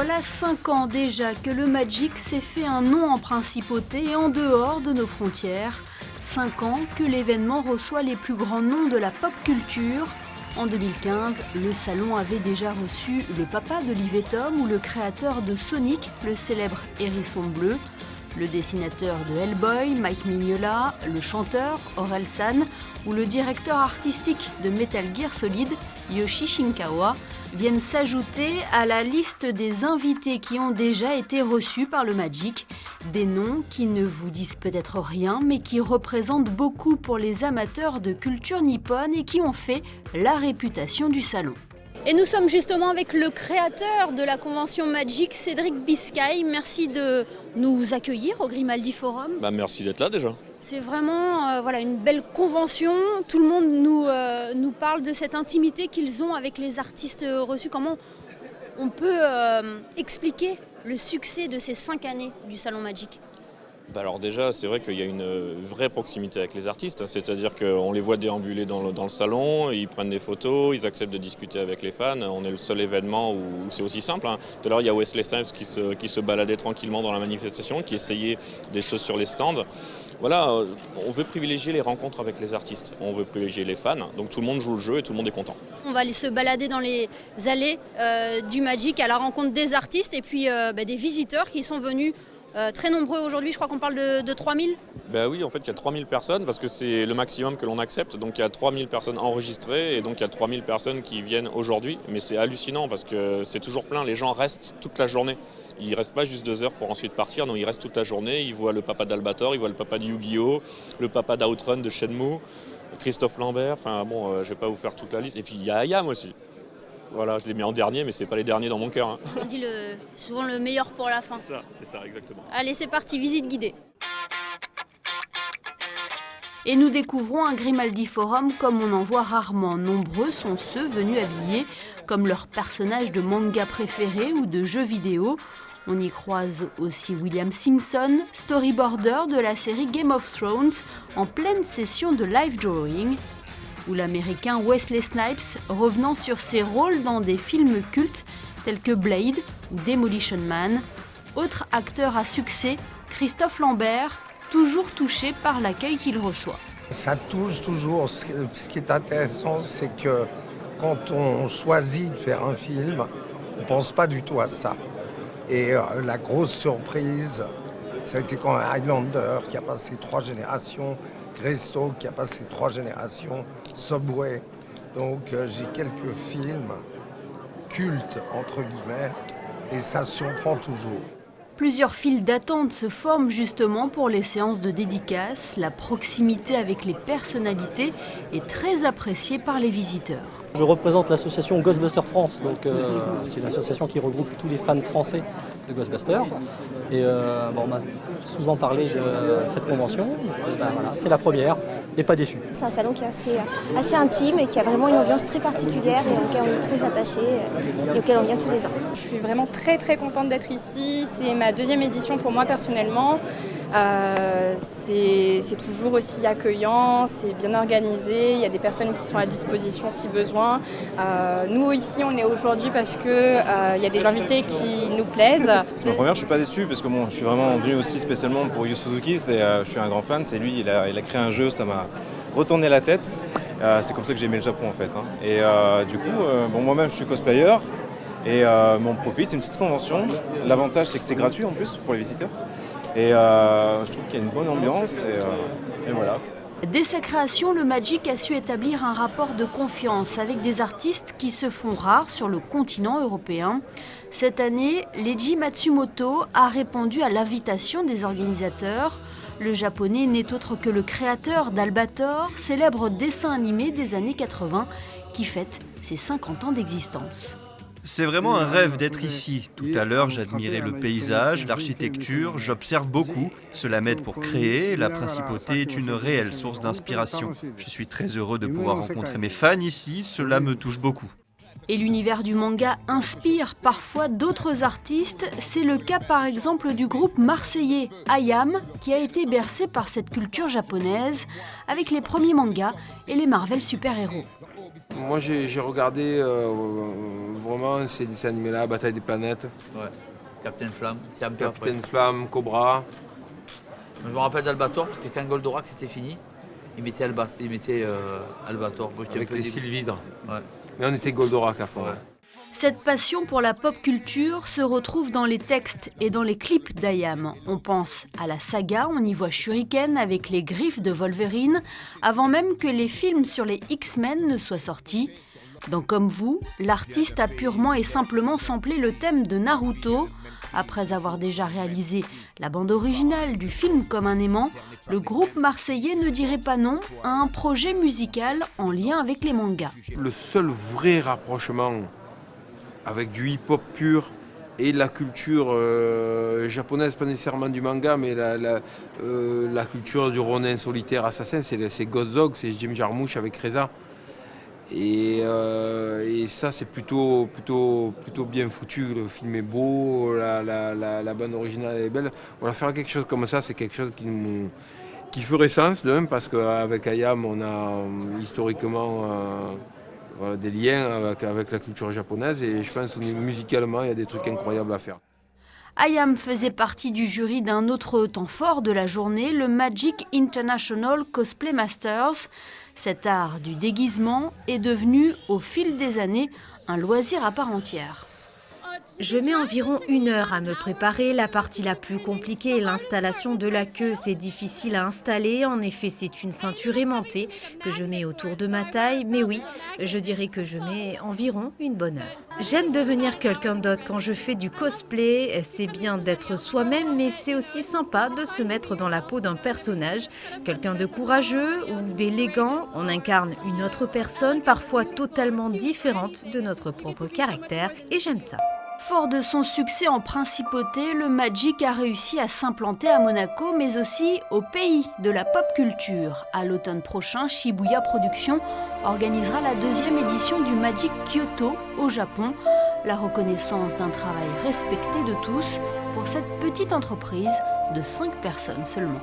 Voilà 5 ans déjà que le Magic s'est fait un nom en principauté et en dehors de nos frontières. 5 ans que l'événement reçoit les plus grands noms de la pop culture. En 2015, le salon avait déjà reçu le papa d'Olivier Tom ou le créateur de Sonic, le célèbre hérisson bleu, le dessinateur de Hellboy, Mike Mignola, le chanteur, Orelsan, ou le directeur artistique de Metal Gear Solid, Yoshi Shinkawa, viennent s'ajouter à la liste des invités qui ont déjà été reçus par le Magic. Des noms qui ne vous disent peut-être rien, mais qui représentent beaucoup pour les amateurs de culture nippone et qui ont fait la réputation du salon. Et nous sommes justement avec le créateur de la convention Magic, Cédric Biscay. Merci de nous accueillir au Grimaldi Forum. Merci d'être là déjà. C'est vraiment une belle convention. Tout le monde nous parle de cette intimité qu'ils ont avec les artistes reçus. Comment on peut expliquer le succès de ces 5 années du Salon Magic ? Alors déjà, c'est vrai qu'il y a une vraie proximité avec les artistes, c'est-à-dire qu'on les voit déambuler dans le salon, ils prennent des photos, ils acceptent de discuter avec les fans. On est le seul événement où c'est aussi simple. Tout à l'heure, il y a Wesley Snipes qui se baladait tranquillement dans la manifestation, qui essayait des choses sur les stands. Voilà, on veut privilégier les rencontres avec les artistes, on veut privilégier les fans, donc tout le monde joue le jeu et tout le monde est content. On va aller se balader dans les allées du Magic à la rencontre des artistes et puis des visiteurs qui sont venus très nombreux aujourd'hui. Je crois qu'on parle de 3000. Oui, en fait, il y a 3000 personnes parce que c'est le maximum que l'on accepte. Donc il y a 3000 personnes enregistrées et donc il y a 3000 personnes qui viennent aujourd'hui. Mais c'est hallucinant parce que c'est toujours plein, les gens restent toute la journée. Ils ne restent pas juste 2 heures pour ensuite partir, non, ils restent toute la journée. Ils voient le papa d'Albator, ils voient le papa de Yu-Gi-Oh!, le papa d'Outrun de Shenmue, Christophe Lambert, je ne vais pas vous faire toute la liste. Et puis il y a Ayam aussi. Voilà, je l'ai mis en dernier, mais ce n'est pas les derniers dans mon cœur. On dit souvent le meilleur pour la fin. C'est ça, exactement. Allez, c'est parti, visite guidée. Et nous découvrons un Grimaldi Forum comme on en voit rarement. Nombreux sont ceux venus habillés comme leurs personnages de manga préférés ou de jeux vidéo. On y croise aussi William Simpson, storyboarder de la série Game of Thrones, en pleine session de live drawing, ou l'américain Wesley Snipes revenant sur ses rôles dans des films cultes tels que Blade ou Demolition Man. Autre acteur à succès, Christophe Lambert, toujours touché par l'accueil qu'il reçoit. Ça touche toujours. Ce qui est intéressant, c'est que quand on choisit de faire un film, on ne pense pas du tout à ça. Et la grosse surprise, ça a été quand Highlander, qui a passé 3 générations, Greystoke, qui a passé 3 générations, Subway. Donc j'ai quelques films cultes, entre guillemets, et ça surprend toujours. Plusieurs files d'attente se forment justement pour les séances de dédicaces. La proximité avec les personnalités est très appréciée par les visiteurs. Je représente l'association Ghostbusters France, donc c'est une association qui regroupe tous les fans français de Ghostbusters. Et on m'a souvent parlé de cette convention, c'est la première, et pas déçu. C'est un salon qui est assez intime et qui a vraiment une ambiance très particulière et auquel on est très attaché et auquel on vient tous les ans. Je suis vraiment très contente d'être ici, c'est ma 2e édition pour moi personnellement. C'est toujours aussi accueillant, c'est bien organisé, il y a des personnes qui sont à disposition si besoin. Nous ici on est aujourd'hui parce que il y a des invités qui nous plaisent. C'est ma première, je suis pas déçu parce que je suis vraiment venu aussi spécialement pour Yu Suzuki, je suis un grand fan, c'est lui, il a créé un jeu, ça m'a retourné la tête. C'est comme ça que j'ai aimé le Japon en fait. Et du coup, moi-même je suis cosplayer et on profite, c'est une petite convention. L'avantage c'est que c'est gratuit en plus pour les visiteurs. Et je trouve qu'il y a une bonne ambiance et voilà. Dès sa création, le Magic a su établir un rapport de confiance avec des artistes qui se font rares sur le continent européen. Cette année, Leiji Matsumoto a répondu à l'invitation des organisateurs. Le japonais n'est autre que le créateur d'Albator, célèbre dessin animé des années 80, qui fête ses 50 ans d'existence. C'est vraiment un rêve d'être ici. Tout à l'heure, j'admirais le paysage, l'architecture, j'observe beaucoup. Cela m'aide pour créer. La principauté est une réelle source d'inspiration. Je suis très heureux de pouvoir rencontrer mes fans ici. Cela me touche beaucoup. Et l'univers du manga inspire parfois d'autres artistes. C'est le cas par exemple du groupe marseillais Ayam, qui a été bercé par cette culture japonaise avec les premiers mangas et les Marvel super-héros. Moi j'ai regardé vraiment ces dessins animés-là, Bataille des planètes. Ouais. Captain Flamme, c'est un peu Captain après. Flamme, Cobra. Je me rappelle d'Albator parce que quand Goldorak c'était fini, il mettait Albator. Moi, j'étais Avec un peu les dégoûté. Sylvidres. Ouais. Mais on était Goldorak à fond. Ouais. Cette passion pour la pop culture se retrouve dans les textes et dans les clips d'Ayam. On pense à la saga, on y voit Shuriken avec les griffes de Wolverine, avant même que les films sur les X-Men ne soient sortis. Dans Comme vous, l'artiste a purement et simplement samplé le thème de Naruto. Après avoir déjà réalisé la bande originale du film Comme un aimant, le groupe marseillais ne dirait pas non à un projet musical en lien avec les mangas. Le seul vrai rapprochement avec du hip-hop pur et la culture japonaise, pas nécessairement du manga, mais la culture du Ronin solitaire assassin, c'est Ghost Dog, c'est Jim Jarmusch avec Reza. Et ça, c'est plutôt bien foutu. Le film est beau, la bande originale est belle. On va faire quelque chose comme ça, c'est quelque chose qui ferait sens, parce qu'avec Ayam, on a historiquement des liens avec la culture japonaise. Et je pense que musicalement, il y a des trucs incroyables à faire. Ayam faisait partie du jury d'un autre temps fort de la journée, le Magic International Cosplay Masters. Cet art du déguisement est devenu, au fil des années, un loisir à part entière. Je mets environ 1 heure à me préparer. La partie la plus compliquée est l'installation de la queue. C'est difficile à installer. En effet, c'est une ceinture aimantée que je mets autour de ma taille. Mais oui, je dirais que je mets environ 1 bonne heure. J'aime devenir quelqu'un d'autre quand je fais du cosplay. C'est bien d'être soi-même, mais c'est aussi sympa de se mettre dans la peau d'un personnage. Quelqu'un de courageux ou d'élégant. On incarne une autre personne, parfois totalement différente de notre propre caractère. Et j'aime ça. Fort de son succès en principauté, le Magic a réussi à s'implanter à Monaco, mais aussi au pays de la pop culture. À l'automne prochain, Shibuya Productions organisera la 2e édition du Magic Kyoto au Japon. La reconnaissance d'un travail respecté de tous pour cette petite entreprise de 5 personnes seulement.